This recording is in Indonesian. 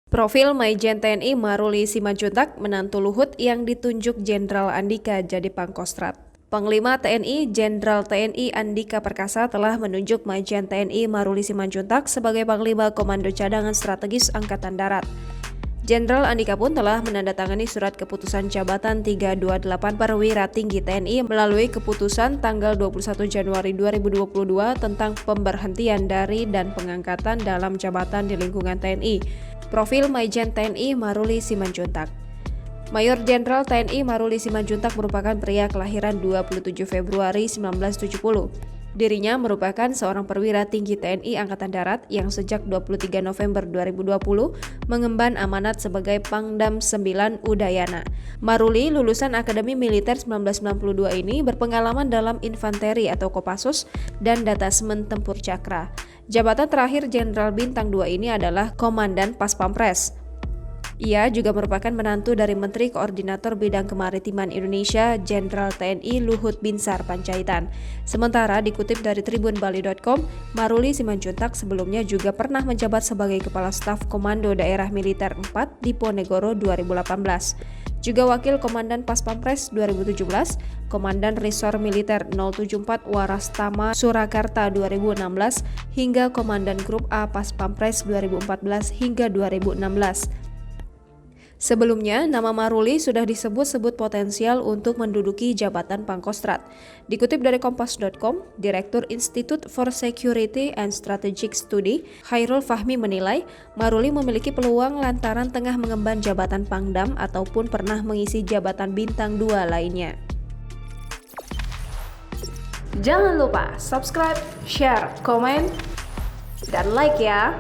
Profil Maijen TNI Maruli Simanjuntak menantu Luhut yang ditunjuk Jenderal Andika jadi Pangkostrat. Panglima TNI Jenderal TNI Andika Perkasa telah menunjuk Maijen TNI Maruli Simanjuntak sebagai Panglima Komando Cadangan Strategis Angkatan Darat. Jenderal Andika pun telah menandatangani surat keputusan jabatan 328 Perwira Tinggi TNI melalui keputusan tanggal 21 Januari 2022 tentang pemberhentian dari dan pengangkatan dalam jabatan di lingkungan TNI. Profil Maijen TNI Maruli Simanjuntak. Mayor Jenderal TNI Maruli Simanjuntak merupakan pria kelahiran 27 Februari 1970. Dirinya merupakan seorang perwira tinggi TNI Angkatan Darat yang sejak 23 November 2020 mengemban amanat sebagai Pangdam 9 Udayana. Maruli lulusan Akademi Militer 1992 ini berpengalaman dalam infanteri atau Kopassus dan Detasmen Tempur Cakra. Jabatan terakhir Jenderal Bintang 2 ini adalah Komandan Paspampres. Ia juga merupakan menantu dari Menteri Koordinator Bidang Kemaritiman Indonesia, Jenderal TNI Luhut Binsar Panjaitan. Sementara dikutip dari tribunbali.com, Maruli Simanjuntak sebelumnya juga pernah menjabat sebagai Kepala Staf Komando Daerah Militer 4 di Ponegoro 2018. Juga Wakil Komandan Paspampres 2017, Komandan Resor Militer 074 Warastama Surakarta 2016, hingga Komandan Grup A Paspampres 2014 hingga 2016. Sebelumnya, nama Maruli sudah disebut-sebut potensial untuk menduduki jabatan Pangkostrat. Dikutip dari Kompas.com, Direktur Institute for Security and Strategic Study, Khairul Fahmi menilai Maruli memiliki peluang lantaran tengah mengemban jabatan Pangdam ataupun pernah mengisi jabatan Bintang 2 lainnya. Jangan lupa subscribe, share, komen, dan like ya!